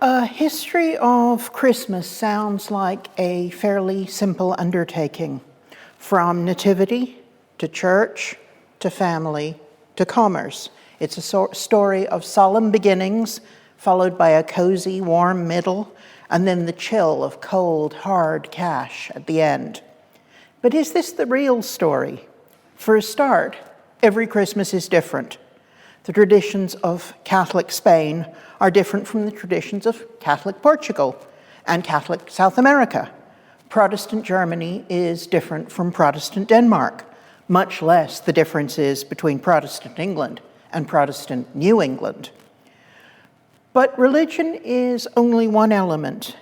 A history of Christmas sounds like a fairly simple undertaking, from nativity to church to family to commerce. It's a story of solemn beginnings, followed by a cozy, warm middle, and then the chill of cold, hard cash at the end. But is this the real story? For a start, every Christmas is different. The traditions of Catholic Spain are different from the traditions of Catholic Portugal and Catholic South America. Protestant Germany is different from Protestant Denmark, much less the differences between Protestant England and Protestant New England. But religion is only one element.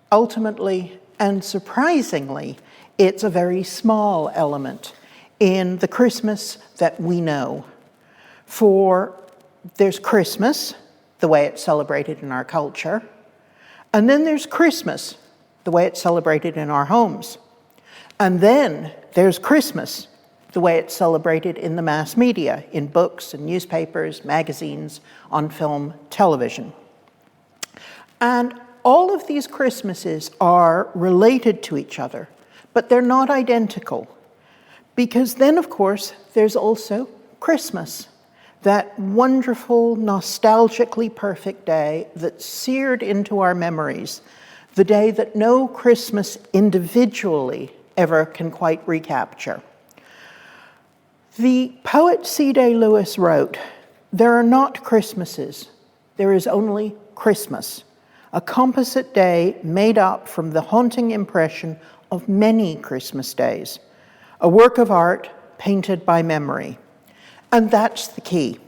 Ultimately, and surprisingly, it's a very small element in the Christmas that we know. For there's Christmas, the way it's celebrated in our culture, and then there's Christmas, the way it's celebrated in our homes. And then there's Christmas, the way it's celebrated in the mass media, in books and newspapers, magazines, on film, television. And all of these Christmases are related to each other, but they're not identical. Because then, of course, there's also Christmas, that wonderful, nostalgically perfect day that's seared into our memories, the day that no Christmas individually ever can quite recapture. The poet C.D. Lewis wrote, "There are not Christmases, there is only Christmas, a composite day made up from the haunting impression of many Christmas days, a work of art painted by memory." And that's the key,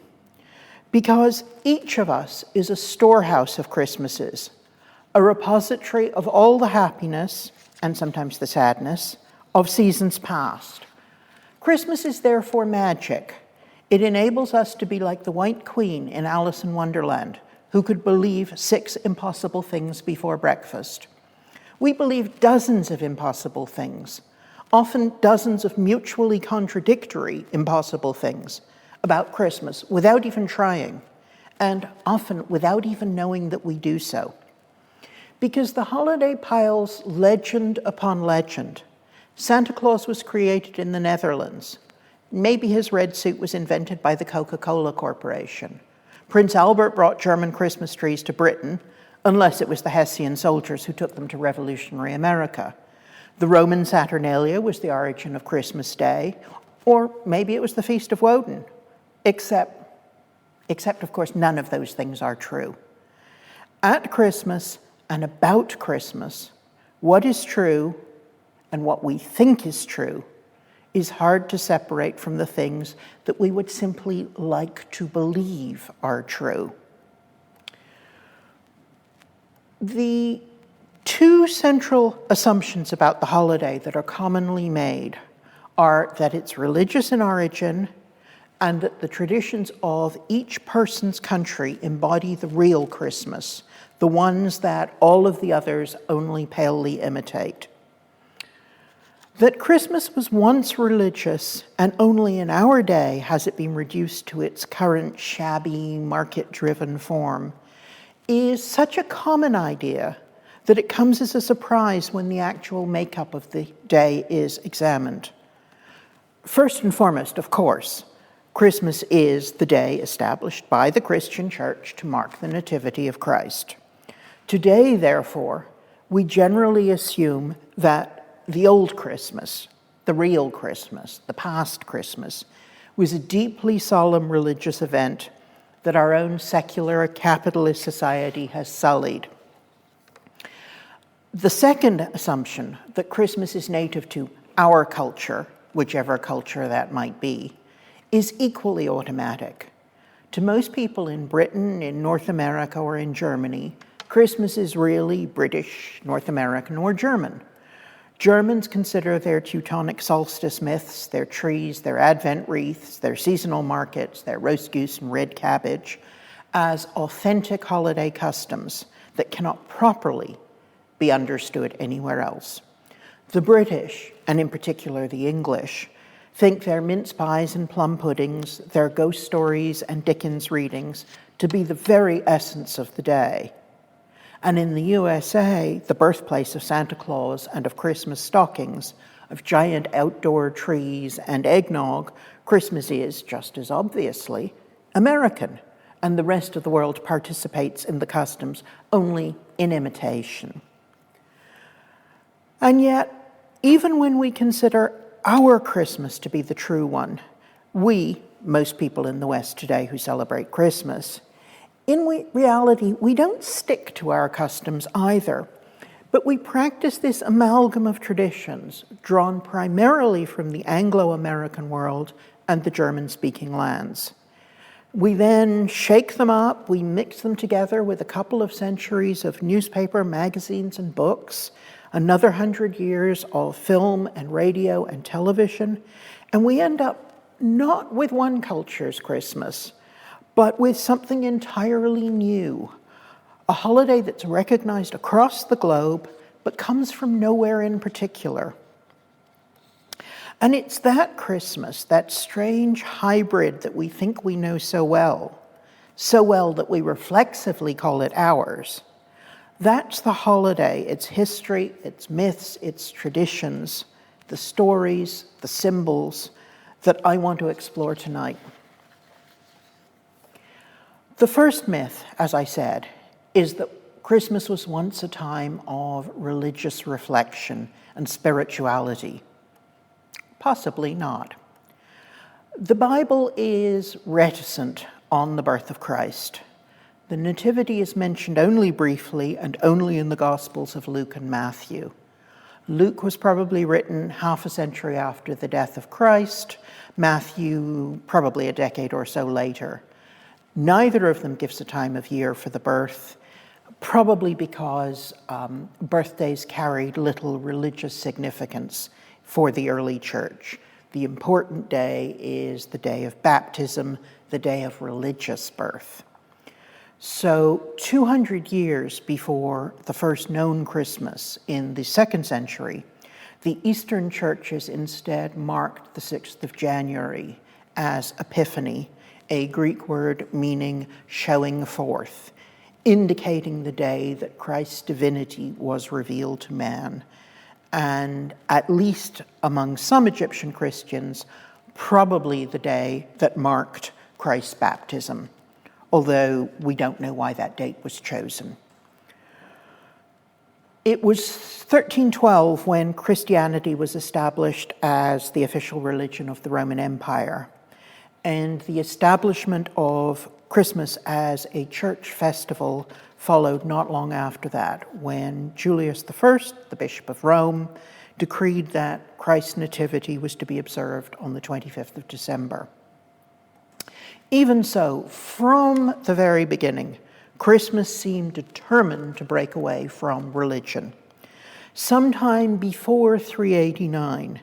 because each of us is a storehouse of Christmases, a repository of all the happiness, and sometimes the sadness, of seasons past. Christmas is therefore magic. It enables us to be like the White Queen in Alice in Wonderland, who could believe 6 impossible things before breakfast. We believe dozens of impossible things, often dozens of mutually contradictory impossible things about Christmas without even trying, and often without even knowing that we do so. Because the holiday piles legend upon legend. Santa Claus was created in the Netherlands. Maybe his red suit was invented by the Coca-Cola Corporation. Prince Albert brought German Christmas trees to Britain, unless it was the Hessian soldiers who took them to revolutionary America. The Roman Saturnalia was the origin of Christmas Day, or maybe it was the Feast of Woden. Except, of course, none of those things are true. At Christmas and about Christmas, what is true and what we think is true is hard to separate from the things that we would simply like to believe are true. The 2 central assumptions about the holiday that are commonly made are that it's religious in origin and that the traditions of each person's country embody the real Christmas, the ones that all of the others only palely imitate. That Christmas was once religious, and only in our day has it been reduced to its current shabby, market-driven form, is such a common idea that it comes as a surprise when the actual makeup of the day is examined. First and foremost, of course, Christmas is the day established by the Christian Church to mark the Nativity of Christ. Today, therefore, we generally assume that the old Christmas, the real Christmas, the past Christmas, was a deeply solemn religious event that our own secular capitalist society has sullied. The second assumption, that Christmas is native to our culture, whichever culture that might be, is equally automatic. To most people in Britain, in North America, or in Germany, Christmas is really British, North American, or German. Germans consider their Teutonic solstice myths, their trees, their Advent wreaths, their seasonal markets, their roast goose and red cabbage, as authentic holiday customs that cannot properly be understood anywhere else. The British, and in particular the English, think their mince pies and plum puddings, their ghost stories and Dickens readings to be the very essence of the day. And in the USA, the birthplace of Santa Claus and of Christmas stockings, of giant outdoor trees and eggnog, Christmas is, just as obviously, American, and the rest of the world participates in the customs only in imitation. And yet, even when we consider our Christmas to be the true one, we, most people in the West today who celebrate Christmas, in reality, we don't stick to our customs either, but we practice this amalgam of traditions drawn primarily from the Anglo-American world and the German-speaking lands. We then shake them up, we mix them together with a couple of centuries of newspaper, magazines, and books, another 100 years of film and radio and television, and we end up not with one culture's Christmas, but with something entirely new, a holiday that's recognized across the globe, but comes from nowhere in particular. And it's that Christmas, that strange hybrid that we think we know so well that we reflexively call it ours. That's the holiday, its history, its myths, its traditions, the stories, the symbols that I want to explore tonight. The first myth, as I said, is that Christmas was once a time of religious reflection and spirituality. Possibly not. The Bible is reticent on the birth of Christ. The Nativity is mentioned only briefly and only in the Gospels of Luke and Matthew. Luke was probably written half a century after the death of Christ, Matthew probably a decade or so later. Neither of them gives a time of year for the birth, probably because birthdays carried little religious significance for the early church. The important day is the day of baptism, the day of religious birth. So 200 years before the first known Christmas in the 2nd century, the Eastern churches instead marked the 6th of January as Epiphany, a Greek word meaning showing forth, indicating the day that Christ's divinity was revealed to man. And at least among some Egyptian Christians, probably the day that marked Christ's baptism, although we don't know why that date was chosen. It was 1312 when Christianity was established as the official religion of the Roman Empire, and the establishment of Christmas as a church festival followed not long after that, when Julius I, the Bishop of Rome, decreed that Christ's nativity was to be observed on the 25th of December. Even so, from the very beginning, Christmas seemed determined to break away from religion. Sometime before 389,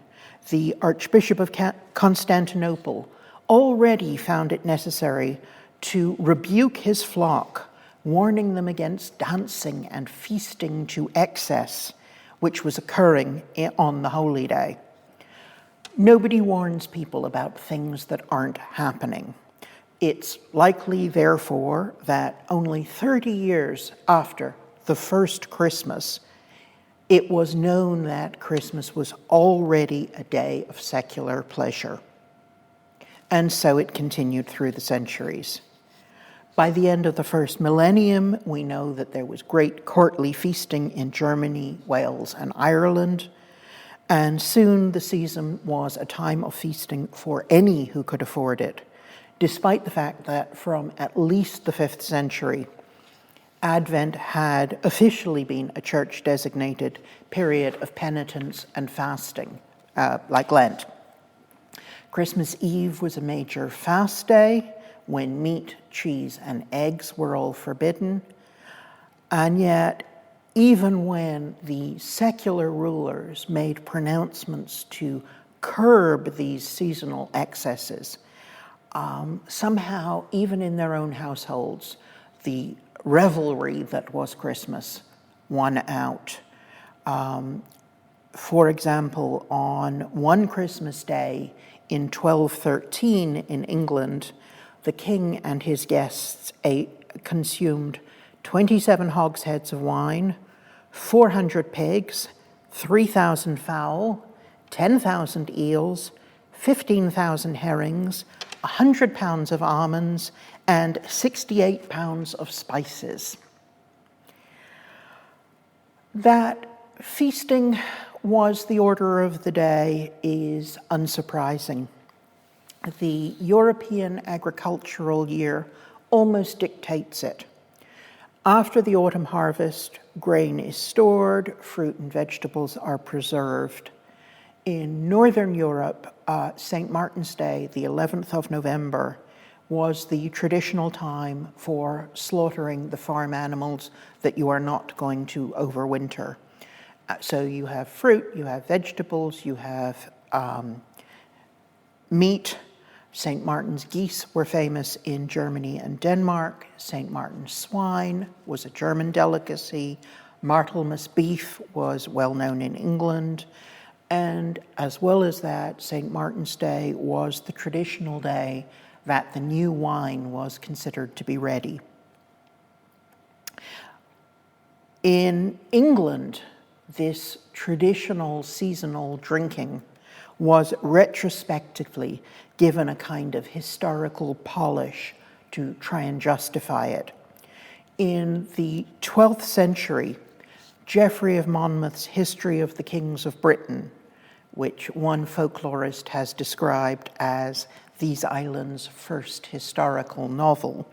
the Archbishop of Constantinople already found it necessary to rebuke his flock, warning them against dancing and feasting to excess, which was occurring on the holy day. Nobody warns people about things that aren't happening. It's likely, therefore, that only 30 years after the first Christmas, it was known that Christmas was already a day of secular pleasure. And so it continued through the centuries. By the end of the first millennium, we know that there was great courtly feasting in Germany, Wales, and Ireland. And soon the season was a time of feasting for any who could afford it, despite the fact that from at least the 5th century, Advent had officially been a church-designated period of penitence and fasting, like Lent. Christmas Eve was a major fast day when meat, cheese, and eggs were all forbidden. And yet, even when the secular rulers made pronouncements to curb these seasonal excesses, somehow, even in their own households, the revelry that was Christmas won out. For example, on one Christmas day in 1213 in England, the king and his guests consumed 27 hogsheads of wine, 400 pigs, 3,000 fowl, 10,000 eels, 15,000 herrings, 100 pounds of almonds, and 68 pounds of spices. That feasting was the order of the day is unsurprising. The European agricultural year almost dictates it. After the autumn harvest, grain is stored, fruit and vegetables are preserved. In Northern Europe, St. Martin's Day, the 11th of November, was the traditional time for slaughtering the farm animals that you are not going to overwinter. So you have fruit, you have vegetables, you have meat. St. Martin's geese were famous in Germany and Denmark. St. Martin's swine was a German delicacy. Martelmas beef was well known in England. And as well as that, St. Martin's Day was the traditional day that the new wine was considered to be ready. In England, this traditional seasonal drinking was retrospectively given a kind of historical polish to try and justify it. In the 12th century, Geoffrey of Monmouth's History of the Kings of Britain, which one folklorist has described as these islands' first historical novel,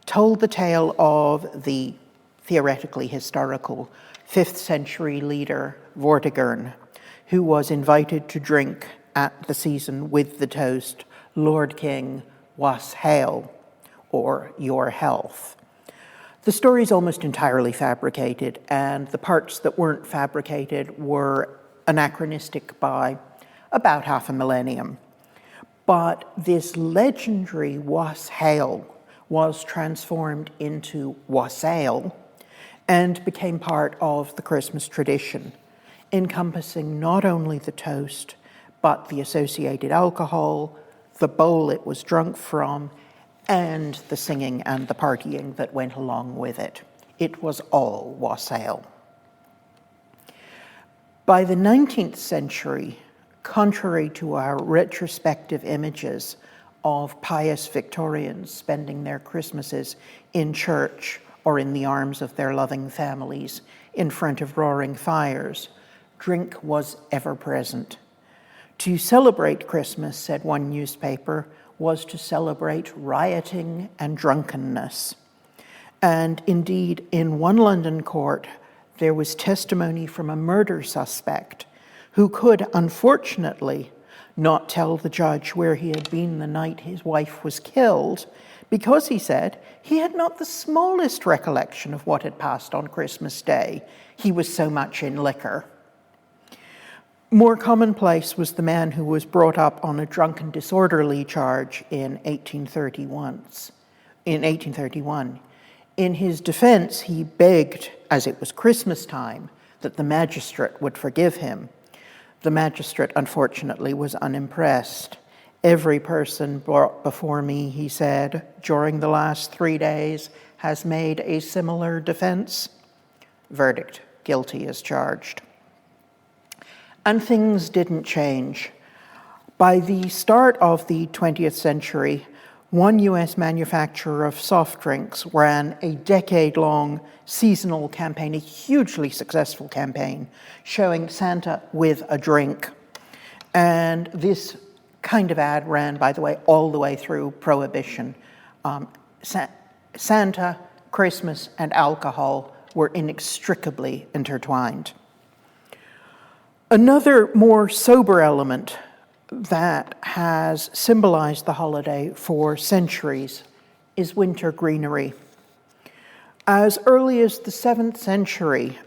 told the tale of the theoretically historical 5th century leader Vortigern, who was invited to drink at the season with the toast, "Lord King, was hail," or "your health." The story is almost entirely fabricated, and the parts that weren't fabricated were anachronistic by about half a millennium. But this legendary wassail was transformed into wassail and became part of the Christmas tradition, encompassing not only the toast, but the associated alcohol, the bowl it was drunk from, and the singing and the partying that went along with it. It was all wassail. By the 19th century, contrary to our retrospective images of pious Victorians spending their Christmases in church or in the arms of their loving families in front of roaring fires, drink was ever present. To celebrate Christmas, said one newspaper, was to celebrate rioting and drunkenness. And indeed, in one London court, there was testimony from a murder suspect who could, unfortunately, not tell the judge where he had been the night his wife was killed, because, he said, he had not the smallest recollection of what had passed on Christmas Day. He was so much in liquor. More commonplace was the man who was brought up on a drunken disorderly charge in 1831. In his defense, he begged, as it was Christmas time, that the magistrate would forgive him. The magistrate, unfortunately, was unimpressed. "Every person brought before me," he said, "during the last 3 days has made a similar defense." Verdict: guilty as charged. And things didn't change. By the start of the 20th century, one US manufacturer of soft drinks ran a decade-long seasonal campaign, a hugely successful campaign, showing Santa with a drink. And this kind of ad ran, by the way, all the way through Prohibition. Santa, Christmas, and alcohol were inextricably intertwined. Another more sober element that has symbolized the holiday for centuries is winter greenery. As early as the 7th century,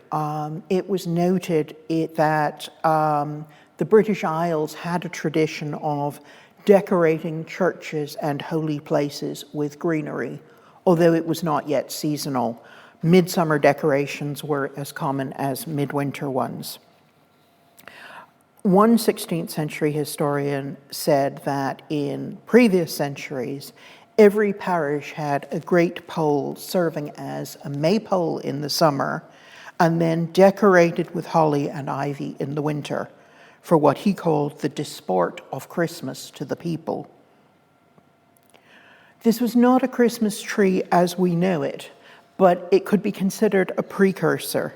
it was noted that the British Isles had a tradition of decorating churches and holy places with greenery, although it was not yet seasonal. Midsummer decorations were as common as midwinter ones. One 16th century historian said that in previous centuries, Every parish had a great pole serving as a maypole in the summer and then decorated with holly and ivy in the winter for what he called the disport of Christmas to the people. This was not a Christmas tree as we know it, but it could be considered a precursor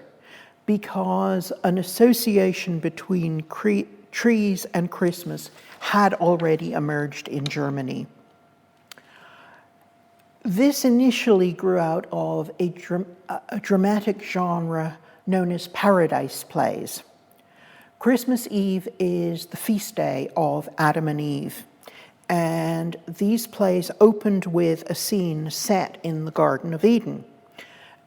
because an association between trees and Christmas had already emerged in Germany. This initially grew out of a dramatic genre known as paradise plays. Christmas Eve is the feast day of Adam and Eve, and these plays opened with a scene set in the Garden of Eden.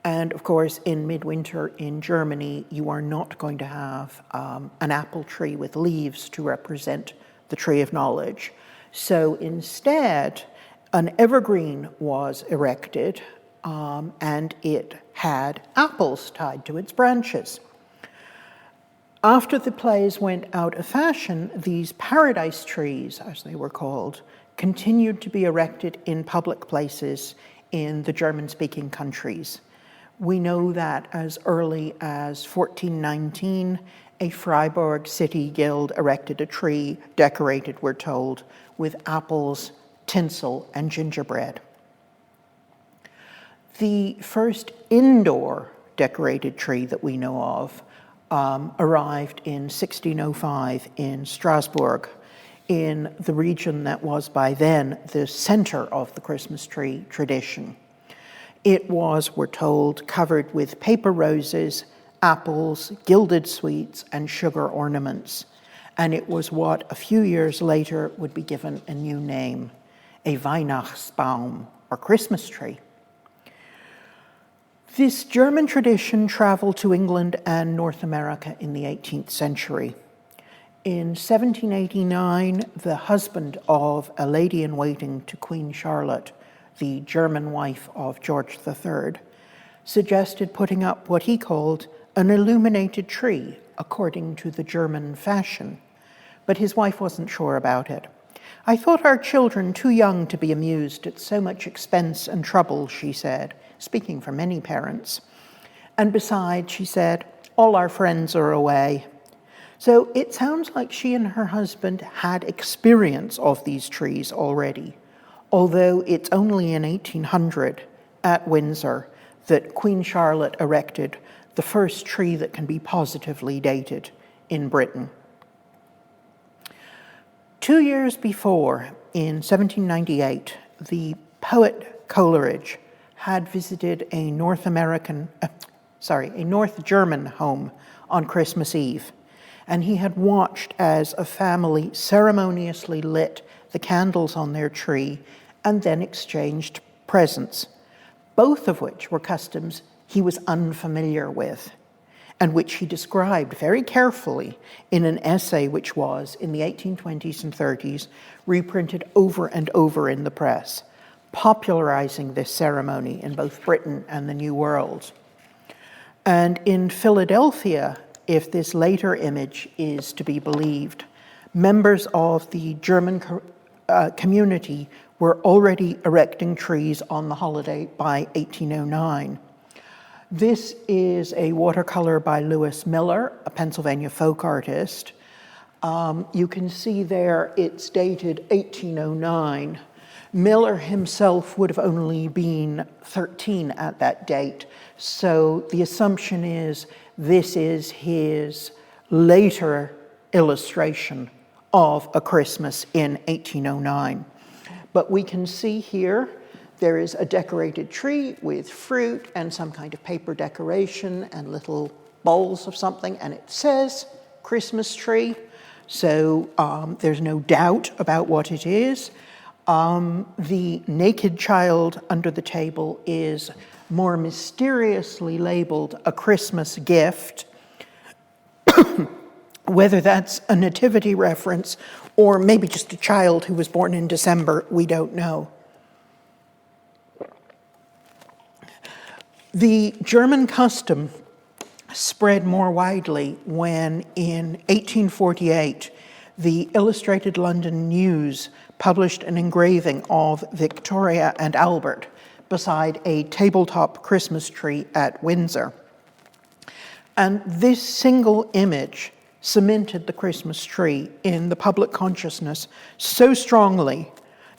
And of course, in midwinter in Germany, you are not going to have an apple tree with leaves to represent the tree of knowledge. So instead, an evergreen was erected, and it had apples tied to its branches. After the plays went out of fashion, these paradise trees, as they were called, continued to be erected in public places in the German-speaking countries. We know that as early as 1419, a Freiburg city guild erected a tree decorated, we're told, with apples, tinsel, and gingerbread. The first indoor decorated tree that we know of arrived in 1605 in Strasbourg, in the region that was by then the center of the Christmas tree tradition. It was, we're told, covered with paper roses, apples, gilded sweets, and sugar ornaments. And it was what a few years later would be given a new name, a Weihnachtsbaum, or Christmas tree. This German tradition traveled to England and North America in the 18th century. In 1789, the husband of a lady-in-waiting to Queen Charlotte, the German wife of George III, suggested putting up what he called an illuminated tree, according to the German fashion. But his wife wasn't sure about it. "I thought our children too young to be amused at so much expense and trouble," she said, speaking for many parents. "And besides," she said, "all our friends are away." So it sounds like she and her husband had experience of these trees already, although it's only in 1800 at Windsor that Queen Charlotte erected the first tree that can be positively dated in Britain. 2 years before, in 1798, the poet Coleridge had visited a North German home on Christmas Eve, and he had watched as a family ceremoniously lit the candles on their tree and then exchanged presents, both of which were customs he was unfamiliar with, and which he described very carefully in an essay which was, in the 1820s and 30s, reprinted over and over in the press, popularizing this ceremony in both Britain and the New World. And in Philadelphia, if this later image is to be believed, members of the German community were already erecting trees on the holiday by 1809. This is a watercolor by Lewis Miller, a Pennsylvania folk artist. You can see there it's dated 1809. Miller himself would have only been 13 at that date, so the assumption is this is his later illustration of a Christmas in 1809. But we can see here there is a decorated tree with fruit and some kind of paper decoration and little bowls of something, and it says Christmas tree, so there's no doubt about what it is. The naked child under the table is more mysteriously labeled a Christmas gift. Whether that's a nativity reference or maybe just a child who was born in December, we don't know. The German custom spread more widely when, in 1848, the Illustrated London News published an engraving of Victoria and Albert beside a tabletop Christmas tree at Windsor. And this single image cemented the Christmas tree in the public consciousness so strongly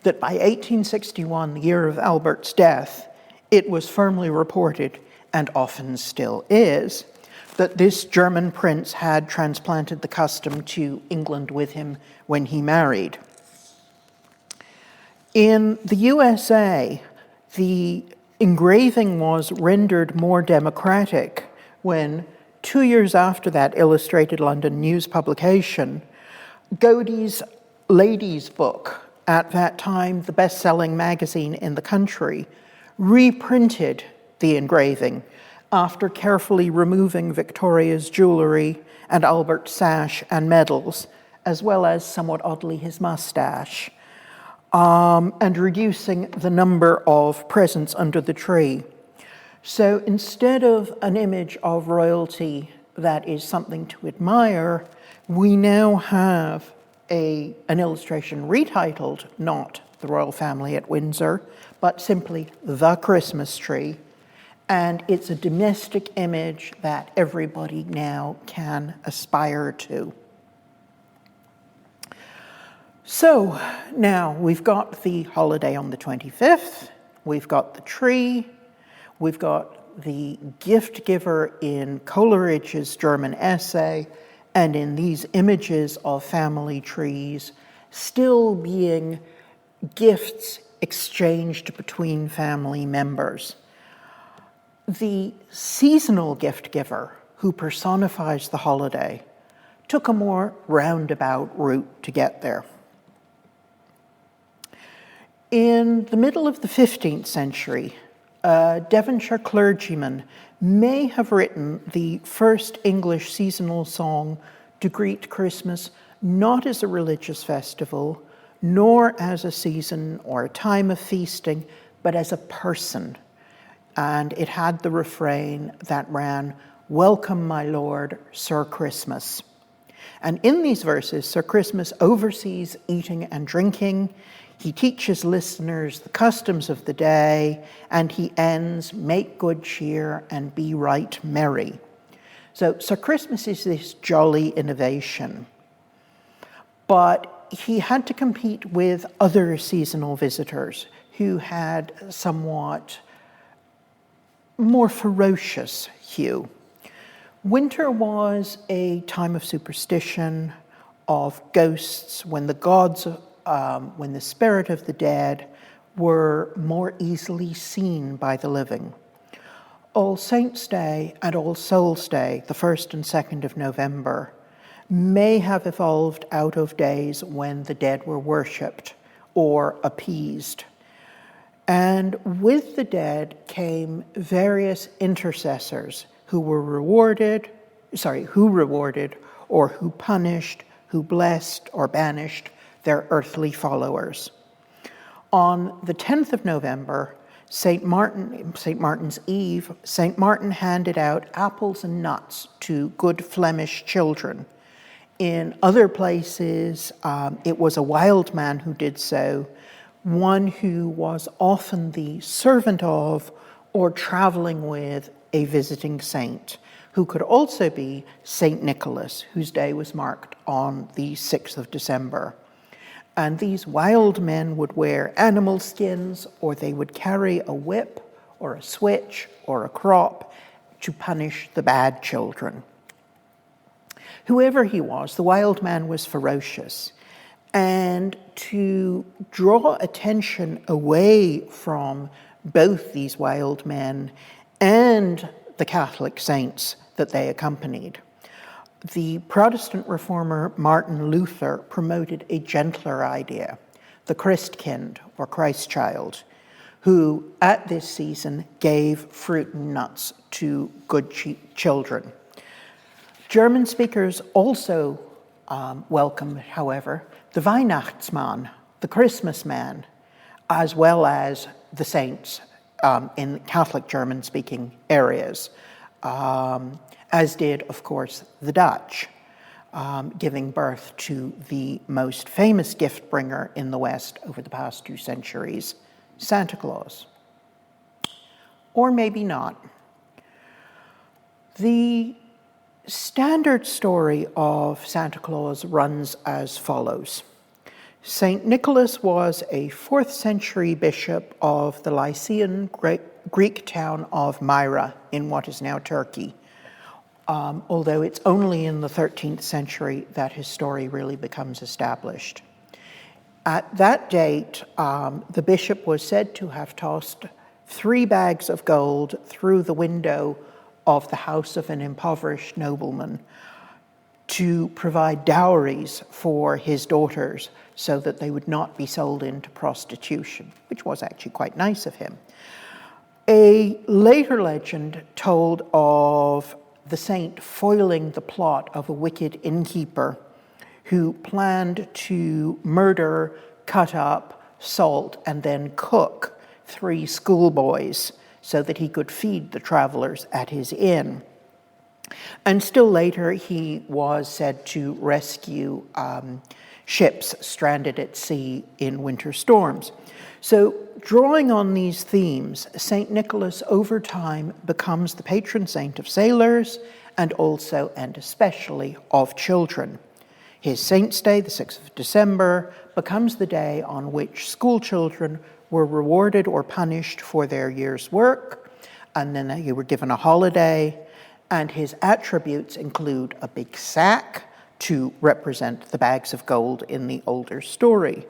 that by 1861, the year of Albert's death, it was firmly reported, and often still is, that this German prince had transplanted the custom to England with him when he married. In the USA, the engraving was rendered more democratic when, 2 years after that Illustrated London News publication, Godey's Ladies' Book, at that time the best-selling magazine in the country, reprinted the engraving after carefully removing Victoria's jewelry and Albert's sash and medals, as well as, somewhat oddly, his mustache, and reducing the number of presents under the tree. So instead of an image of royalty that is something to admire, we now have an illustration retitled not The Royal Family at Windsor, but simply The Christmas Tree. And it's a domestic image that everybody now can aspire to. So now we've got the holiday on the 25th, we've got the tree, we've got the gift giver in Coleridge's German essay, and in these images of family trees still being gifts exchanged between family members. The seasonal gift giver, who personifies the holiday, took a more roundabout route to get there. In the middle of the 15th century, a Devonshire clergyman may have written the first English seasonal song to greet Christmas not as a religious festival, nor as a season or a time of feasting, but as a person. And it had the refrain that ran, "Welcome, my Lord, Sir Christmas." And in these verses, Sir Christmas oversees eating and drinking. He teaches listeners the customs of the day, and he ends, "Make good cheer and be right merry." So Sir Christmas is this jolly innovation. But he had to compete with other seasonal visitors who had somewhat more ferocious hue. Winter was a time of superstition, of ghosts, when the gods, when the spirit of the dead were more easily seen by the living. All Saints' Day and All Souls' Day, the 1st and 2nd of November, may have evolved out of days when the dead were worshipped or appeased. And with the dead came various intercessors who rewarded or who punished, who blessed or banished their earthly followers. On the 10th of November, St. Martin's Eve, St. Martin handed out apples and nuts to good Flemish children. In other places, it was a wild man who did so, one who was often the servant of or traveling with a visiting saint, who could also be St. Nicholas, whose day was marked on the 6th of December. And these wild men would wear animal skins, or they would carry a whip or a switch or a crop to punish the bad children. Whoever he was, the wild man was ferocious. And to draw attention away from both these wild men and the Catholic saints that they accompanied, the Protestant reformer Martin Luther promoted a gentler idea, the Christkind, or Christ child, who at this season gave fruit and nuts to good children. German speakers also welcomed, however, the Weihnachtsmann, the Christmas man, as well as the saints in Catholic German-speaking areas, as did, of course, the Dutch. giving birth to the most famous gift bringer in the West over the past 2 centuries, Santa Claus. Or maybe not. The standard story of Santa Claus runs as follows. St. Nicholas was a 4th century bishop of the Lycian Greek town of Myra in what is now Turkey, although it's only in the 13th century that his story really becomes established. At that date, the bishop was said to have tossed 3 bags of gold through the window of the house of an impoverished nobleman to provide dowries for his daughters so that they would not be sold into prostitution, which was actually quite nice of him. A later legend told of the saint foiling the plot of a wicked innkeeper who planned to murder, cut up, salt, and then cook 3 schoolboys so that he could feed the travelers at his inn. And still later, he was said to rescue ships stranded at sea in winter storms. So, drawing on these themes, St. Nicholas over time becomes the patron saint of sailors and also and especially of children. His Saint's Day, the 6th of December, becomes the day on which school children were rewarded or punished for their year's work, and then they were given a holiday, and his attributes include a big sack to represent the bags of gold in the older story.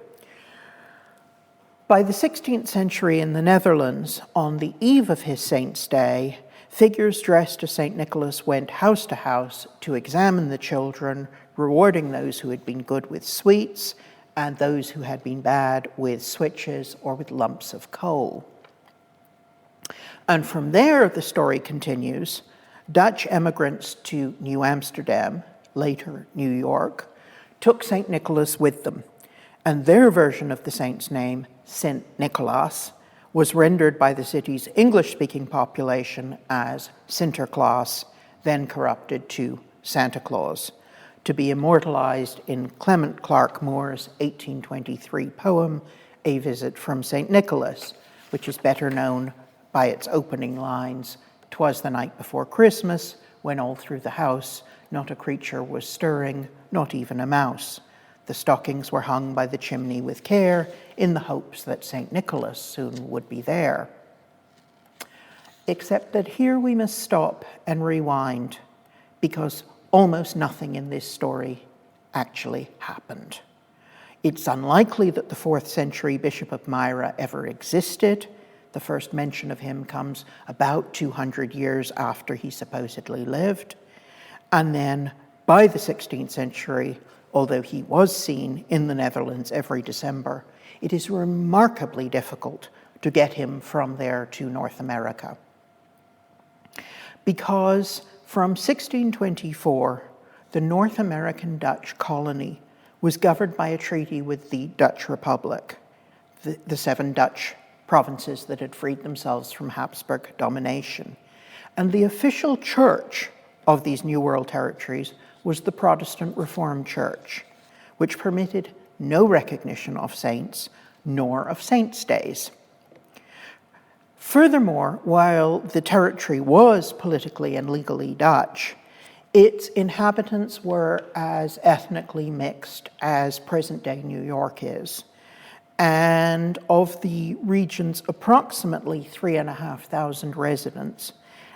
By the 16th century in the Netherlands, on the eve of his Saint's Day, figures dressed as St. Nicholas went house to house to examine the children, rewarding those who had been good with sweets and those who had been bad with switches or with lumps of coal. And from there, the story continues. Dutch emigrants to New Amsterdam, later New York, took St. Nicholas with them, and their version of the saint's name, Sint Nicolaas, was rendered by the city's English-speaking population as Sinterklaas, then corrupted to Santa Claus, to be immortalized in Clement Clarke Moore's 1823 poem, A Visit from St. Nicholas, which is better known by its opening lines, "'Twas the night before Christmas, when all through the house not a creature was stirring, not even a mouse. The stockings were hung by the chimney with care, in the hopes that St. Nicholas soon would be there." Except that here we must stop and rewind, because almost nothing in this story actually happened. It's unlikely that the 4th century Bishop of Myra ever existed. The first mention of him comes about 200 years after he supposedly lived. And then by the 16th century, although he was seen in the Netherlands every December, it is remarkably difficult to get him from there to North America. Because from 1624, the North American Dutch colony was governed by a treaty with the Dutch Republic, the 7 Dutch provinces that had freed themselves from Habsburg domination. And the official church of these New World territories was the Protestant Reformed Church, which permitted no recognition of saints nor of saints' days. Furthermore, while the territory was politically and legally Dutch, its inhabitants were as ethnically mixed as present-day New York is. And of the region's approximately 3,500 residents,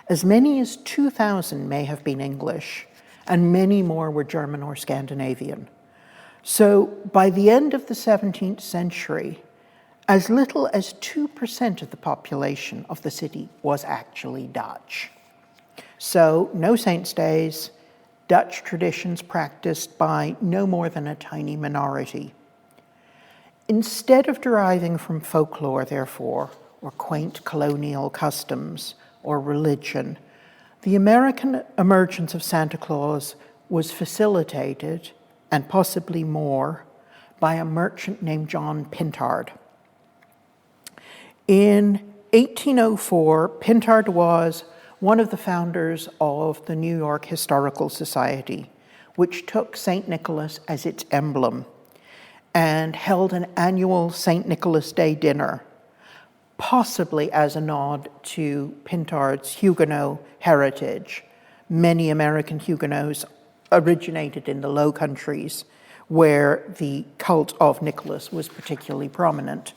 as many as 2,000 may have been English, and many more were German or Scandinavian. So by the end of the 17th century, as little as 2% of the population of the city was actually Dutch. So no saints' days, Dutch traditions practiced by no more than a tiny minority. Instead of deriving from folklore, therefore, or quaint colonial customs or religion, the American emergence of Santa Claus was facilitated, and possibly more, by a merchant named John Pintard. In 1804, Pintard was one of the founders of the New York Historical Society, which took St. Nicholas as its emblem and held an annual St. Nicholas Day dinner, possibly as a nod to Pintard's Huguenot heritage. Many American Huguenots originated in the Low Countries, where the cult of Nicholas was particularly prominent.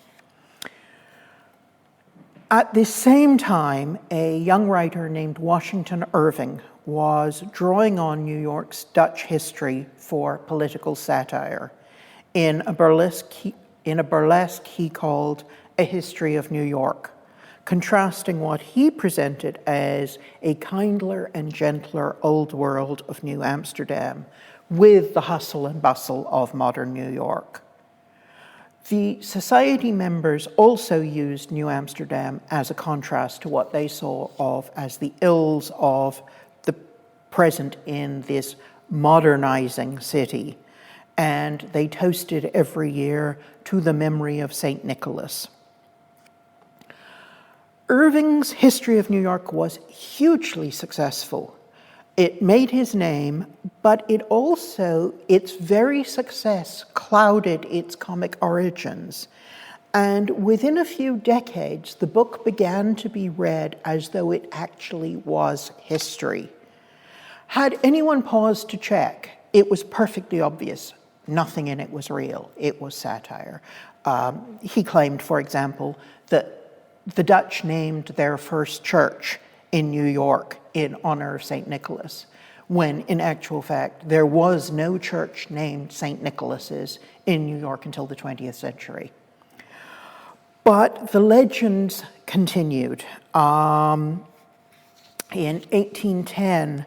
At this same time, a young writer named Washington Irving was drawing on New York's Dutch history for political satire in a burlesque he called A History of New York, contrasting what he presented as a kindler and gentler old world of New Amsterdam with the hustle and bustle of modern New York. The society members also used New Amsterdam as a contrast to what they saw of as the ills of the present in this modernizing city, and they toasted every year to the memory of St. Nicholas. Irving's History of New York was hugely successful. It made his name, but its very success clouded its comic origins. And within a few decades, the book began to be read as though it actually was history. Had anyone paused to check, it was perfectly obvious. Nothing in it was real. It was satire. He claimed, for example, that the Dutch named their first church in New York in honor of St. Nicholas, when in actual fact there was no church named St. Nicholas's in New York until the 20th century. But the legends continued. In 1810,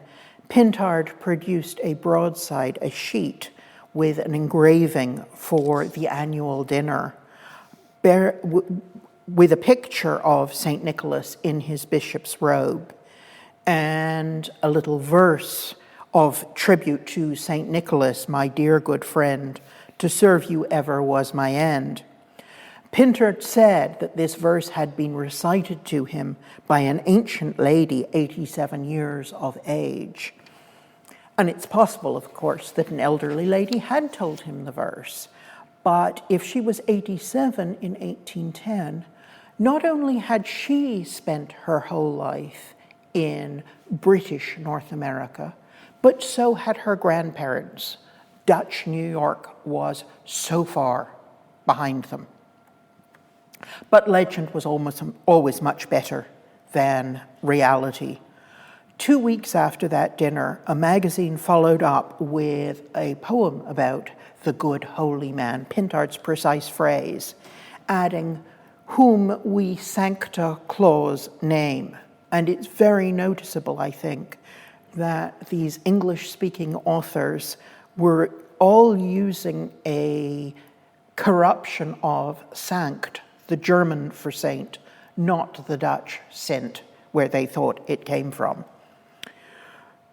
Pintard produced a broadside, a sheet, with an engraving for the annual dinner, with a picture of St. Nicholas in his bishop's robe, and a little verse of tribute to St. Nicholas, my dear good friend, to serve you ever was my end. Pintard said that this verse had been recited to him by an ancient lady, 87 years of age. And it's possible, of course, that an elderly lady had told him the verse. But if she was 87 in 1810, not only had she spent her whole life in British North America, but so had her grandparents. Dutch New York was so far behind them. But legend was always much better than reality. 2 weeks after that dinner, a magazine followed up with a poem about the good holy man, Pintard's precise phrase, adding, whom we Sancta Claus name. And it's very noticeable, I think, that these English-speaking authors were all using a corruption of Sanct, the German for saint, not the Dutch Sint, where they thought it came from.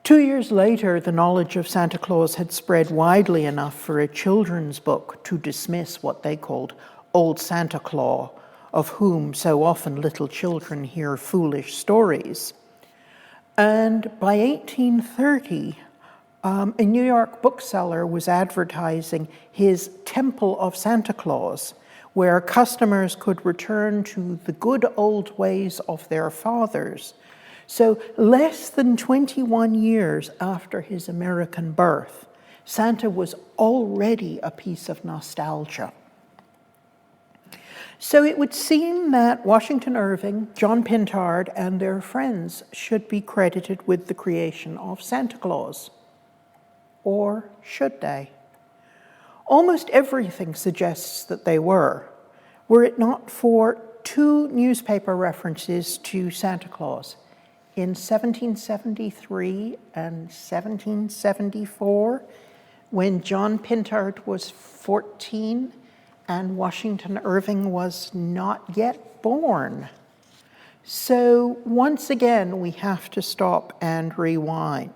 2 years later, the knowledge of Santa Claus had spread widely enough for a children's book to dismiss what they called Old Santa Claus, of whom so often little children hear foolish stories. And by 1830, a New York bookseller was advertising his Temple of Santa Claus, where customers could return to the good old ways of their fathers. So less than 21 years after his American birth, Santa was already a piece of nostalgia. So it would seem that Washington Irving, John Pintard, and their friends should be credited with the creation of Santa Claus. Or should they? Almost everything suggests that they were it not for two newspaper references to Santa Claus in 1773 and 1774, when John Pintard was 14 and Washington Irving was not yet born. So once again, we have to stop and rewind.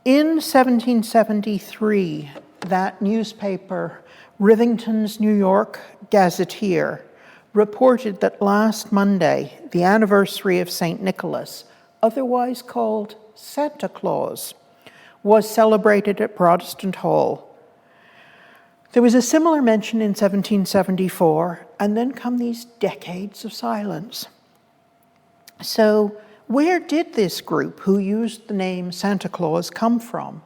In 1773, that newspaper, Rivington's New York Gazetteer, reported that last Monday, the anniversary of St. Nicholas, otherwise called Santa Claus, was celebrated at Protestant Hall. There was a similar mention in 1774, and then come these decades of silence. So where did this group who used the name Santa Claus come from?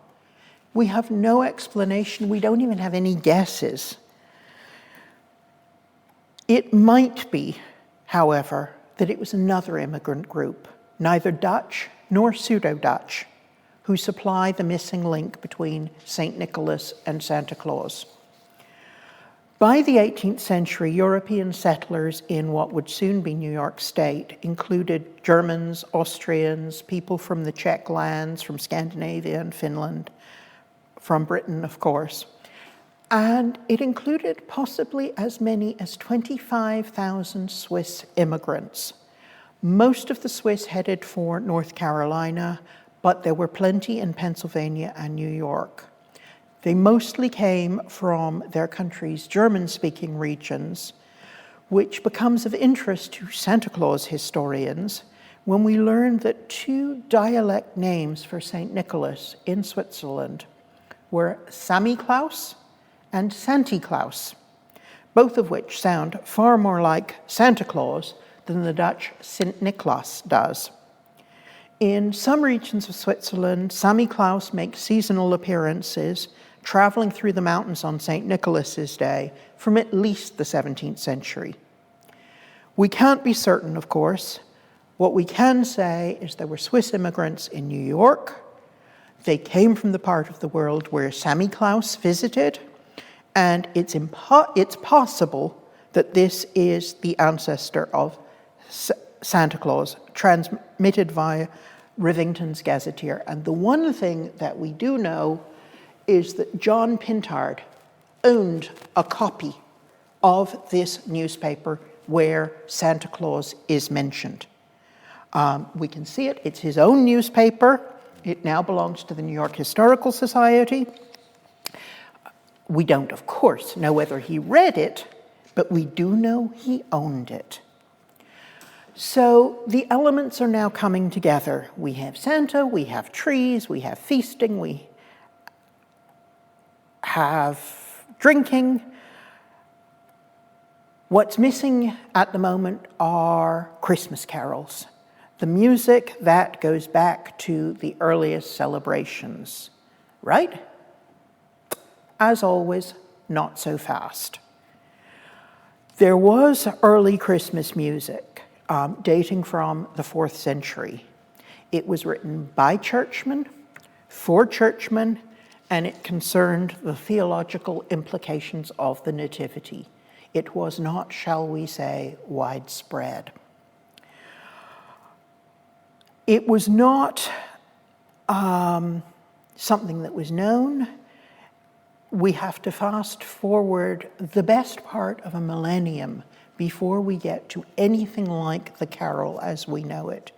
We have no explanation. We don't even have any guesses. It might be, however, that it was another immigrant group, neither Dutch nor pseudo-Dutch, who supply the missing link between St. Nicholas and Santa Claus. By the 18th century, European settlers in what would soon be New York State included Germans, Austrians, people from the Czech lands, from Scandinavia and Finland, from Britain, of course. And it included possibly as many as 25,000 Swiss immigrants. Most of the Swiss headed for North Carolina, but there were plenty in Pennsylvania and New York. They mostly came from their country's German-speaking regions, which becomes of interest to Santa Claus historians when we learn that two dialect names for St. Nicholas in Switzerland were Samichlaus and Santi-Claus, both of which sound far more like Santa Claus than the Dutch Sint Niklaas does. In some regions of Switzerland, Samichlaus makes seasonal appearances, traveling through the mountains on St. Nicholas's Day from at least the 17th century. We can't be certain, of course. What we can say is there were Swiss immigrants in New York. They came from the part of the world where Samichlaus visited, and it's possible that this is the ancestor of Santa Claus, transmitted via Rivington's Gazetteer. And the one thing that we do know is that John Pintard owned a copy of this newspaper where Santa Claus is mentioned. We can see it. It's his own newspaper. It now belongs to the New York Historical Society. We don't, of course, know whether he read it, but we do know he owned it. So the elements are now coming together. We have Santa, we have trees, we have feasting, we have drinking. What's missing at the moment are Christmas carols, the music that goes back to the earliest celebrations, right? As always, not so fast. There was early Christmas music dating from the 4th century. It was written by churchmen, for churchmen, and it concerned the theological implications of the Nativity. It was not, shall we say, widespread. It was not something that was known. We have to fast forward the best part of a millennium before we get to anything like the carol as we know it.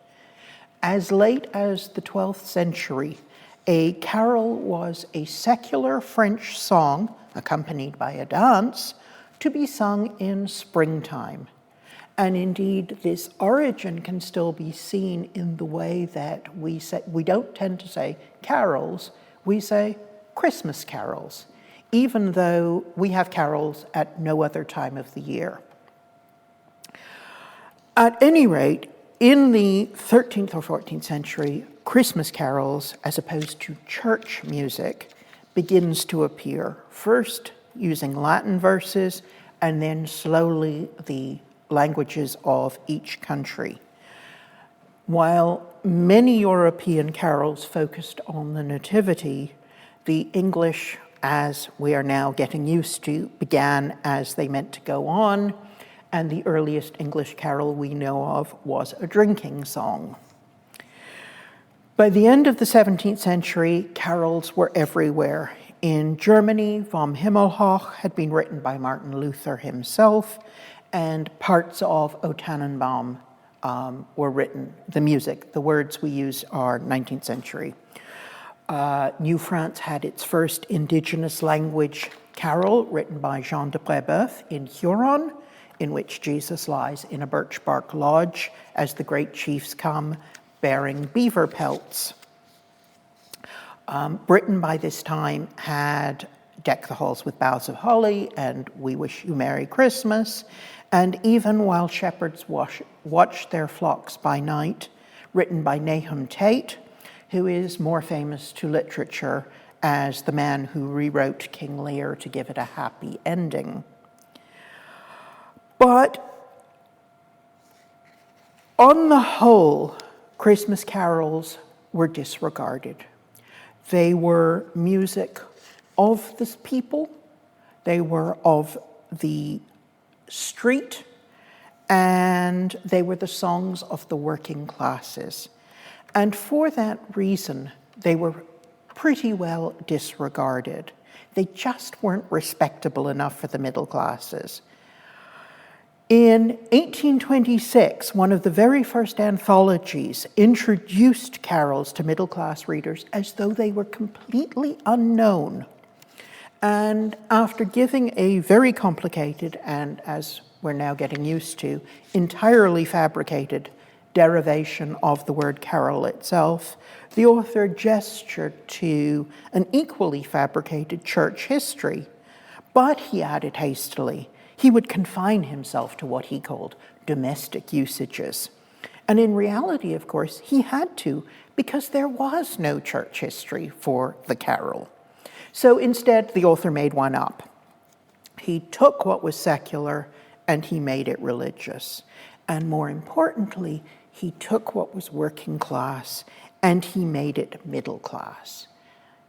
As late as the 12th century, a carol was a secular French song, accompanied by a dance, to be sung in springtime. And indeed, this origin can still be seen in the way that we don't tend to say carols, we say Christmas carols, even though we have carols at no other time of the year. At any rate, in the 13th or 14th century, Christmas carols, as opposed to church music, begins to appear, first using Latin verses, and then slowly the languages of each country. While many European carols focused on the Nativity, the English, as we are now getting used to, began as they meant to go on, and the earliest English carol we know of was a drinking song. By the end of the 17th century, carols were everywhere. In Germany, Vom Himmelhoch had been written by Martin Luther himself, and parts of O Tannenbaum were written. The music, the words we use are 19th century. New France had its first indigenous language carol written by Jean de Brébeuf in Huron, in which Jesus lies in a birch bark lodge as the great chiefs come bearing beaver pelts. Britain by this time had Deck the Halls with Boughs of Holly and We Wish You Merry Christmas, and Even While Shepherds Watch Their Flocks by Night, written by Nahum Tate, who is more famous to literature as the man who rewrote King Lear to give it a happy ending. But on the whole, Christmas carols were disregarded. They were music of the people, they were of the street, and they were the songs of the working classes. And for that reason, they were pretty well disregarded. They just weren't respectable enough for the middle classes. In 1826, one of the very first anthologies introduced carols to middle-class readers as though they were completely unknown. And after giving a very complicated and, as we're now getting used to, entirely fabricated derivation of the word carol itself, the author gestured to an equally fabricated church history. But, he added hastily, he would confine himself to what he called domestic usages. And in reality, of course, he had to, because there was no church history for the carol. So instead, the author made one up. He took what was secular and he made it religious. And more importantly, he took what was working class and he made it middle class.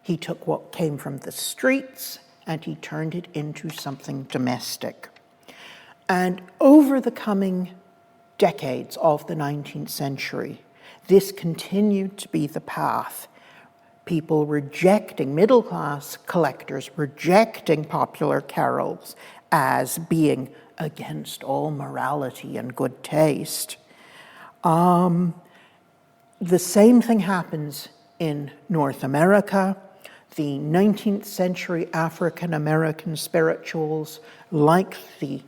He took what came from the streets and he turned it into something domestic. And over the coming decades of the 19th century, this continued to be the path. People rejecting, middle-class collectors rejecting popular carols as being against all morality and good taste. The same thing happens in North America. The 19th century African-American spirituals, like the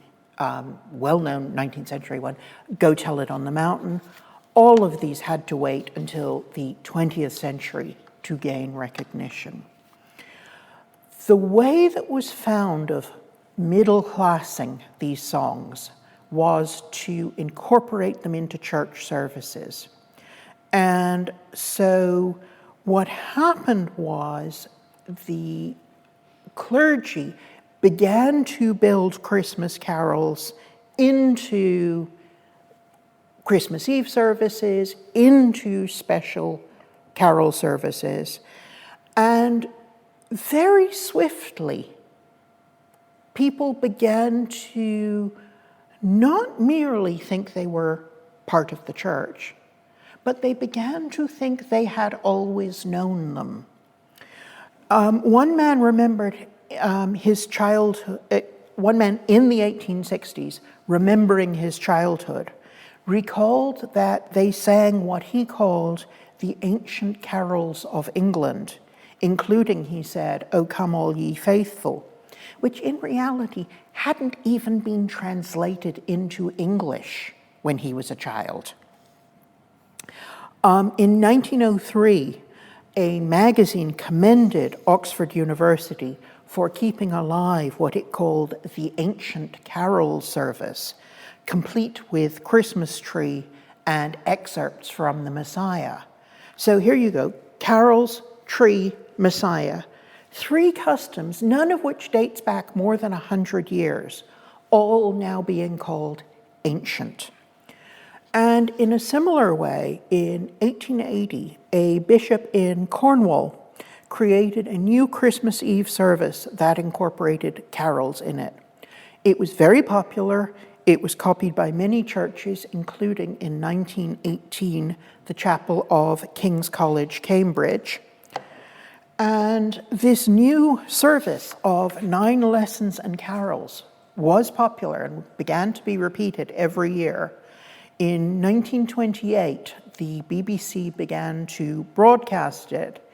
well-known 19th century one, Go Tell It on the Mountain, all of these had to wait until the 20th century to gain recognition. The way that was found of middle-classing these songs was to incorporate them into church services. And so what happened was the clergy began to build Christmas carols into Christmas Eve services, into special carol services, and very swiftly, people began to not merely think they were part of the church, but they began to think they had always known them. One man remembered his childhood, one man in the 1860s, remembering his childhood, recalled that they sang what he called the ancient carols of England, including, he said, O Come All Ye Faithful, which in reality hadn't even been translated into English when he was a child. In 1903, a magazine commended Oxford University for keeping alive what it called the Ancient Carol Service, complete with Christmas tree and excerpts from the Messiah. So here you go, carols, tree, Messiah. 3 customs, none of which dates back more than 100 years, all now being called ancient. And in a similar way, in 1880, a bishop in Cornwall created a new Christmas Eve service that incorporated carols in it. It was very popular. It was copied by many churches, including in 1918, the chapel of King's College, Cambridge. And this new service of 9 lessons and carols was popular and began to be repeated every year. In 1928, the BBC began to broadcast it,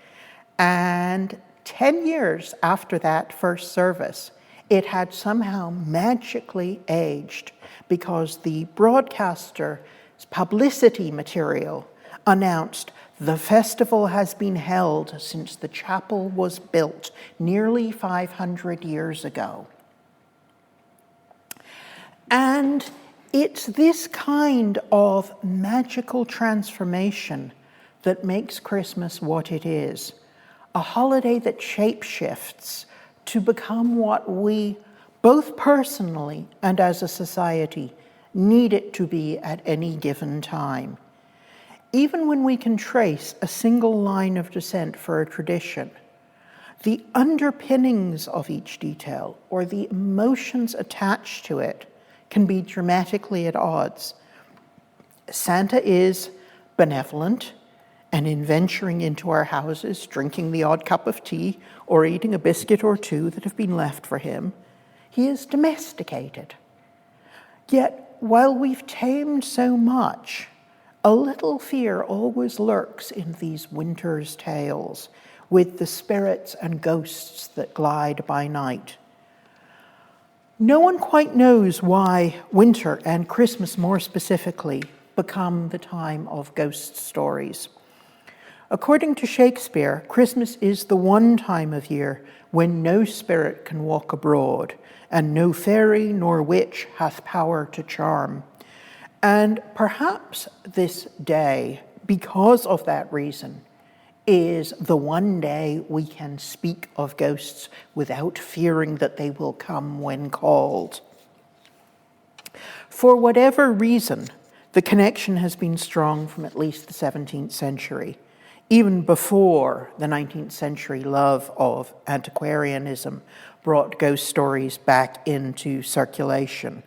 and 10 years after that first service, it had somehow magically aged because the broadcaster's publicity material announced, "The festival has been held since the chapel was built nearly 500 years ago." And it's this kind of magical transformation that makes Christmas what it is, a holiday that shapeshifts to become what we, both personally and as a society, need it to be at any given time. Even when we can trace a single line of descent for a tradition, the underpinnings of each detail or the emotions attached to it can be dramatically at odds. Santa is benevolent, and in venturing into our houses, drinking the odd cup of tea or eating a biscuit or two that have been left for him, he is domesticated. Yet, while we've tamed so much, a little fear always lurks in these winter's tales, with the spirits and ghosts that glide by night. No one quite knows why winter, and Christmas more specifically, become the time of ghost stories. According to Shakespeare, Christmas is the one time of year when no spirit can walk abroad, and no fairy nor witch hath power to charm. And perhaps this day, because of that reason, is the one day we can speak of ghosts without fearing that they will come when called. For whatever reason, the connection has been strong from at least the 17th century, even before the 19th century love of antiquarianism brought ghost stories back into circulation.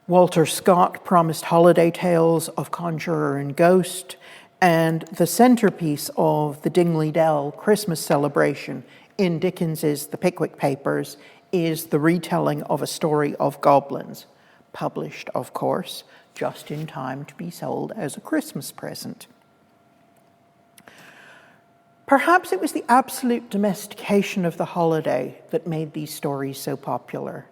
Walter Scott promised holiday tales of conjurer and ghost, and the centerpiece of the Dingley Dell Christmas celebration in Dickens's The Pickwick Papers is the retelling of a story of goblins, published, of course, just in time to be sold as a Christmas present. Perhaps it was the absolute domestication of the holiday that made these stories so popular.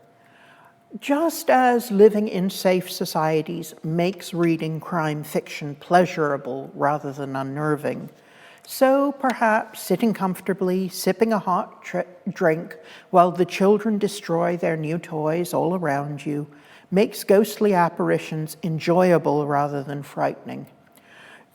Just as living in safe societies makes reading crime fiction pleasurable rather than unnerving, so perhaps sitting comfortably, sipping a hot drink while the children destroy their new toys all around you makes ghostly apparitions enjoyable rather than frightening.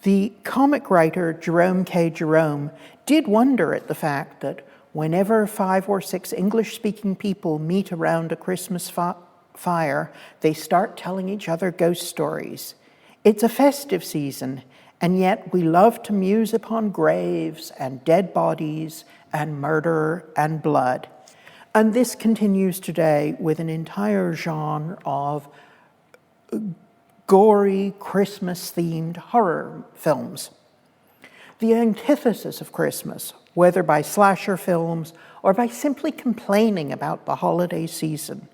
The comic writer Jerome K. Jerome did wonder at the fact that whenever 5 or 6 English-speaking people meet around a Christmas fire, they start telling each other ghost stories. It's a festive season, and yet we love to muse upon graves and dead bodies and murder and blood. And this continues today with an entire genre of gory, Christmas-themed horror films. The antithesis of Christmas, whether by slasher films or by simply complaining about the holiday season,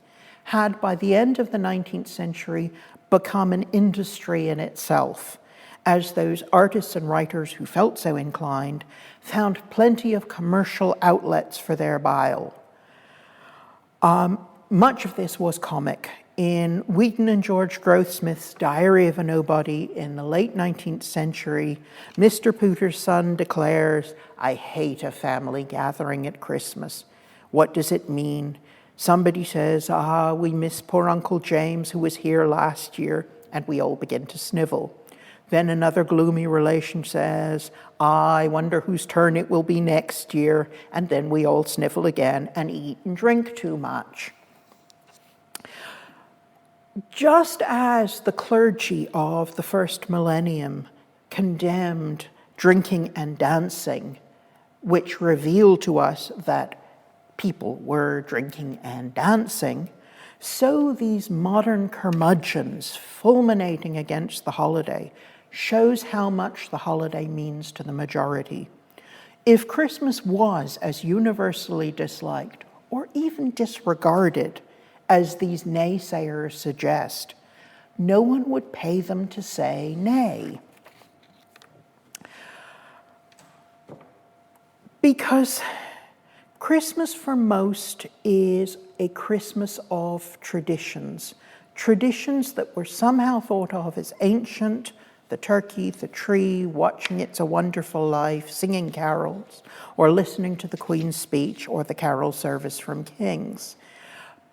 had by the end of the 19th century become an industry in itself, as those artists and writers who felt so inclined found plenty of commercial outlets for their bile. Much of this was comic. In Wheaton and George Grothsmith's Diary of a Nobody in the late 19th century, Mr. Pooter's son declares, "I hate a family gathering at Christmas. What does it mean? Somebody says, we miss poor Uncle James who was here last year," and we all begin to snivel. Then another gloomy relation says, "I wonder whose turn it will be next year," and then we all snivel again and eat and drink too much. Just as the clergy of the first millennium condemned drinking and dancing, which revealed to us that people were drinking and dancing, so these modern curmudgeons fulminating against the holiday shows how much the holiday means to the majority. If Christmas was as universally disliked or even disregarded as these naysayers suggest, no one would pay them to say nay. Because Christmas for most is a Christmas of traditions, traditions that were somehow thought of as ancient, the turkey, the tree, watching It's a Wonderful Life, singing carols, or listening to the Queen's speech or the carol service from King's.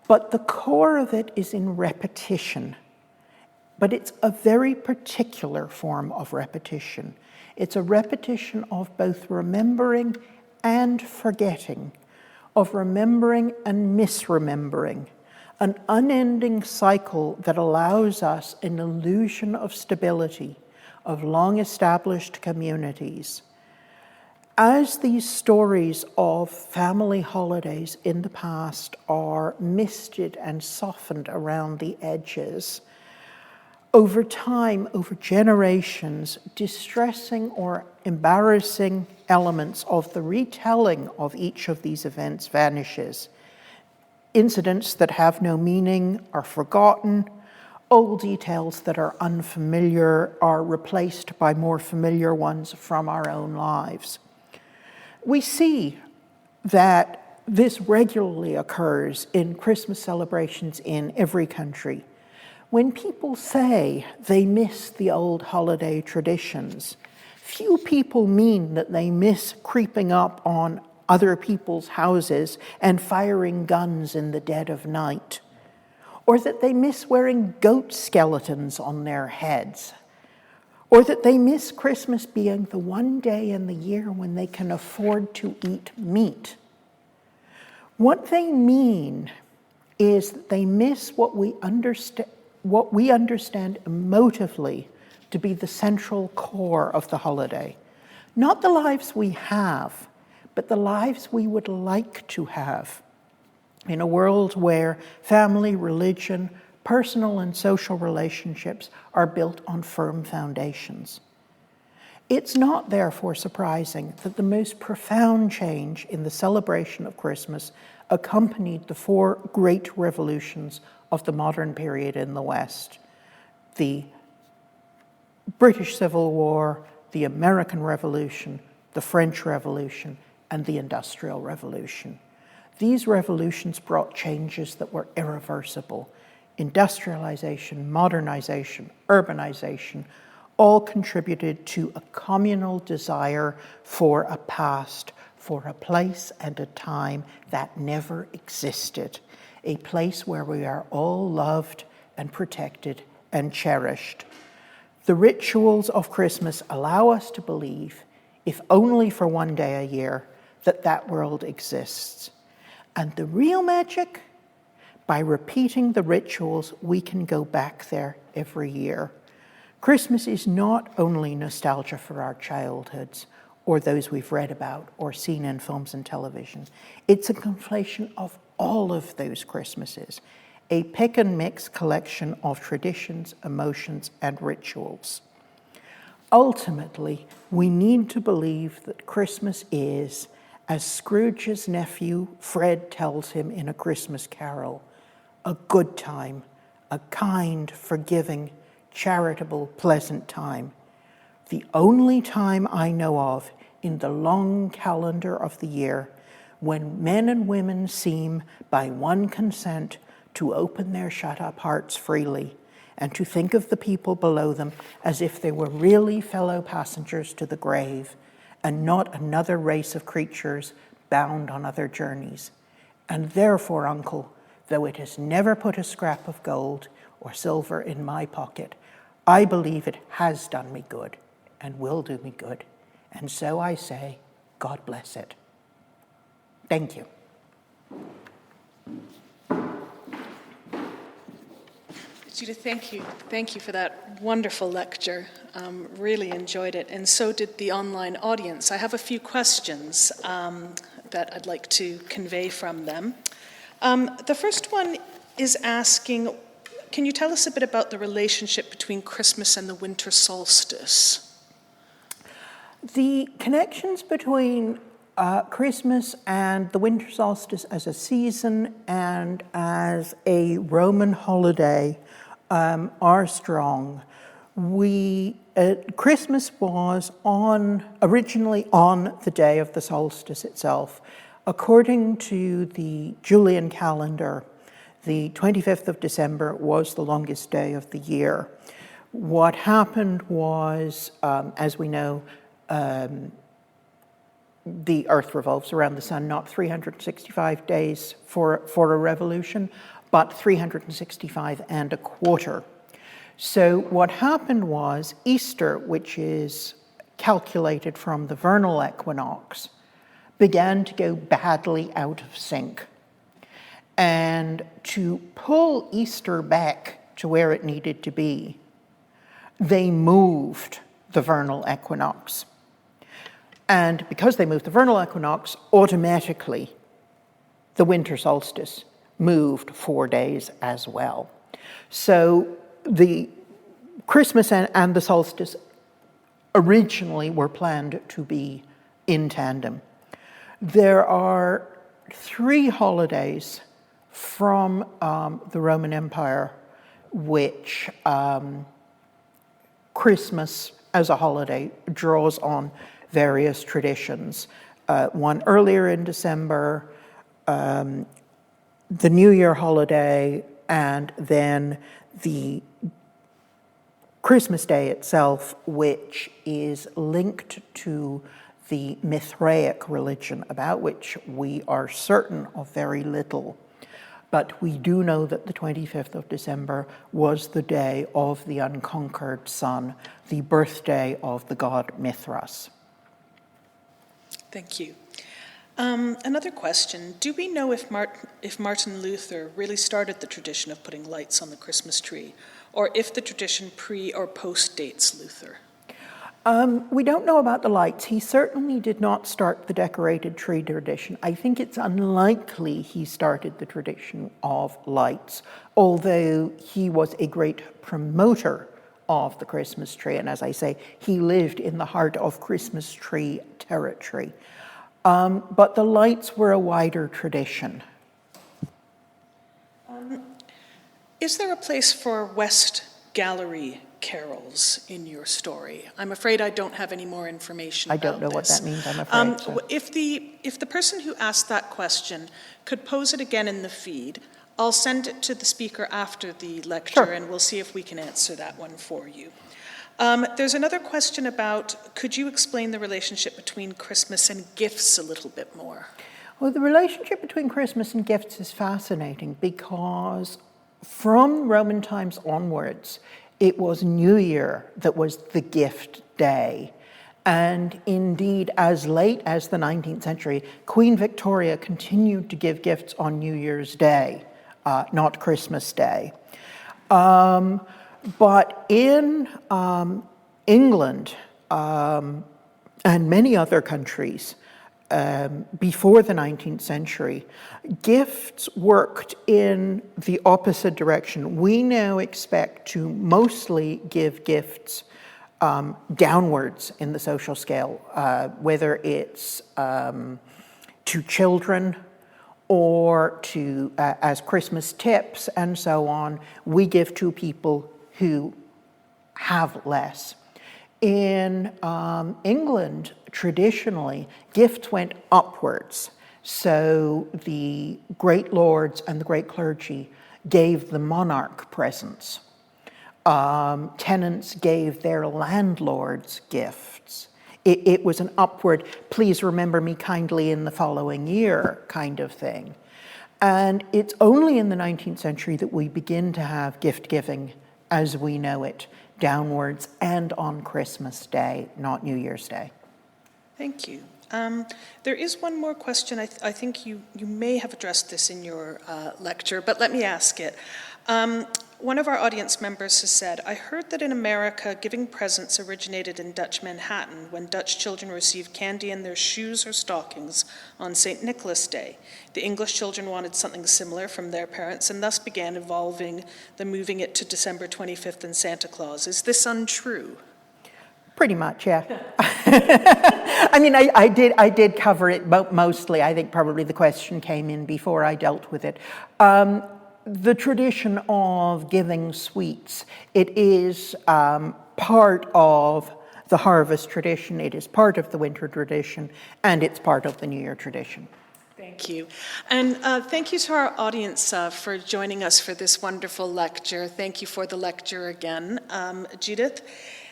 But the core of it is in repetition. But it's a very particular form of repetition. It's a repetition of both remembering and forgetting, of remembering and misremembering, an unending cycle that allows us an illusion of stability, of long-established communities. As these stories of family holidays in the past are misted and softened around the edges, over time, over generations, distressing or embarrassing elements of the retelling of each of these events vanishes. Incidents that have no meaning are forgotten. Old details that are unfamiliar are replaced by more familiar ones from our own lives. We see that this regularly occurs in Christmas celebrations in every country. When people say they miss the old holiday traditions, few people mean that they miss creeping up on other people's houses and firing guns in the dead of night, or that they miss wearing goat skeletons on their heads, or that they miss Christmas being the one day in the year when they can afford to eat meat. What they mean is that they miss what we understand emotively to be the central core of the holiday. Not the lives we have, but the lives we would like to have. In a world where family, religion, personal and social relationships are built on firm foundations. It's not, therefore, surprising that the most profound change in the celebration of Christmas accompanied the four great revolutions of the modern period in the West: the British Civil War, the American Revolution, the French Revolution, and the Industrial Revolution. These revolutions brought changes that were irreversible. Industrialization, modernization, urbanization, all contributed to a communal desire for a past, for a place and a time that never existed, a place where we are all loved and protected and cherished. The rituals of Christmas allow us to believe, if only for one day a year, that that world exists. And the real magic? By repeating the rituals, we can go back there every year. Christmas is not only nostalgia for our childhoods, or those we've read about or seen in films and television. It's a conflation of all of those Christmases, a pick and mix collection of traditions, emotions, and rituals. Ultimately, we need to believe that Christmas is, as Scrooge's nephew Fred tells him in A Christmas Carol, a good time, a kind, forgiving, charitable, pleasant time. The only time I know of in the long calendar of the year when men and women seem, by one consent, to open their shut-up hearts freely and to think of the people below them as if they were really fellow passengers to the grave and not another race of creatures bound on other journeys. And therefore, Uncle, though it has never put a scrap of gold or silver in my pocket, I believe it has done me good and will do me good. And so I say, God bless it. Thank you. Judith, thank you. Thank you for that wonderful lecture. Really enjoyed it, and so did the online audience. I have a few questions that I'd like to convey from them. The first one is asking, can you tell us a bit about the relationship between Christmas and the winter solstice? The connections between Christmas and the winter solstice as a season and as a Roman holiday are strong. Christmas was originally on the day of the solstice itself. According to the Julian calendar, the 25th of December was the longest day of the year. What happened was, as we know, the Earth revolves around the sun, not 365 days for a revolution, but 365 and a quarter. So what happened was Easter, which is calculated from the vernal equinox, began to go badly out of sync. And to pull Easter back to where it needed to be, they moved the vernal equinox. And because they moved the vernal equinox, automatically the winter solstice moved 4 days as well. So the Christmas and the solstice originally were planned to be in tandem. There are 3 holidays from the Roman Empire which Christmas as a holiday draws on various traditions. One earlier in December, the New Year holiday, and then the Christmas Day itself, which is linked to the Mithraic religion, about which we are certain of very little. But we do know that the 25th of December was the day of the unconquered sun, the birthday of the god Mithras. Thank you. Another question. Do we know if Martin Luther really started the tradition of putting lights on the Christmas tree, or if the tradition pre- or post-dates Luther? We don't know about the lights. He certainly did not start the decorated tree tradition. I think it's unlikely he started the tradition of lights, although he was a great promoter of the Christmas tree. And as I say, he lived in the heart of Christmas tree territory. But the lights were a wider tradition. Is there a place for West Gallery carols in your story? I'm afraid I don't have any more information about this. I don't know what that means, I'm afraid. So. If the person who asked that question could pose it again in the feed, I'll send it to the speaker after the lecture, Sure. and we'll see if we can answer that one for you. There's another question about, could you explain the relationship between Christmas and gifts a little bit more? Well, the relationship between Christmas and gifts is fascinating because from Roman times onwards, it was New Year that was the gift day. And indeed, as late as the 19th century, Queen Victoria continued to give gifts on New Year's Day, not Christmas Day. But in England and many other countries before the 19th century, gifts worked in the opposite direction. We now expect to mostly give gifts downwards in the social scale, whether it's to children or to as Christmas tips and so on. We give to people who have less. In England, traditionally, gifts went upwards. So the great lords and the great clergy gave the monarch presents. Tenants gave their landlords gifts. It was an upward, please remember me kindly in the following year kind of thing. And it's only in the 19th century that we begin to have gift giving as we know it, downwards and on Christmas Day, not New Year's Day. Thank you. There is one more question. I think you may have addressed this in your lecture, but let me ask it. One of our audience members has said, I heard that in America, giving presents originated in Dutch Manhattan when Dutch children received candy in their shoes or stockings on St. Nicholas Day. The English children wanted something similar from their parents and thus began evolving the moving it to December 25th and Santa Claus. Is this untrue? Pretty much, yeah. I mean, I did cover it mostly. I think probably the question came in before I dealt with it. The tradition of giving sweets, it is part of the harvest tradition, it is part of the winter tradition, and it's part of the New Year tradition. Thank you. And thank you to our audience for joining us for this wonderful lecture. Thank you for the lecture again. Judith,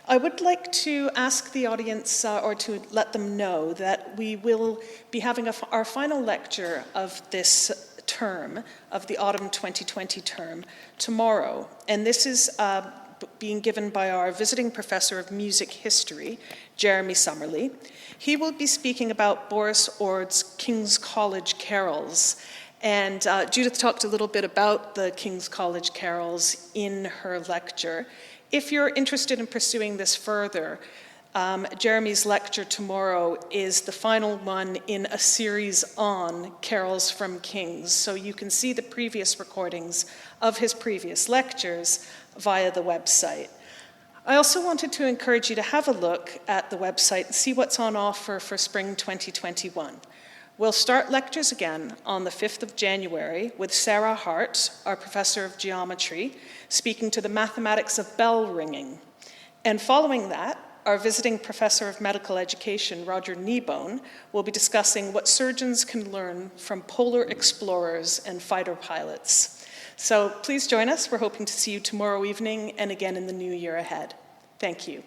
I would like to ask the audience, or to let them know, that we will be having our final lecture of this term, of the autumn 2020 term, tomorrow. And this is being given by our visiting professor of music history, Jeremy Summerlee. He will be speaking about Boris Ord's King's College carols. And Judith talked a little bit about the King's College carols in her lecture. If you're interested in pursuing this further, Jeremy's lecture tomorrow is the final one in a series on carols from kings. So you can see the previous recordings of his previous lectures via the website. I also wanted to encourage you to have a look at the website and see what's on offer for spring 2021. We'll start lectures again on the 5th of January with Sarah Hart, our professor of geometry, speaking to the mathematics of bell ringing. And following that, our visiting professor of medical education, Roger Kneebone, will be discussing what surgeons can learn from polar explorers and fighter pilots. So please join us. We're hoping to see you tomorrow evening and again in the new year ahead. Thank you.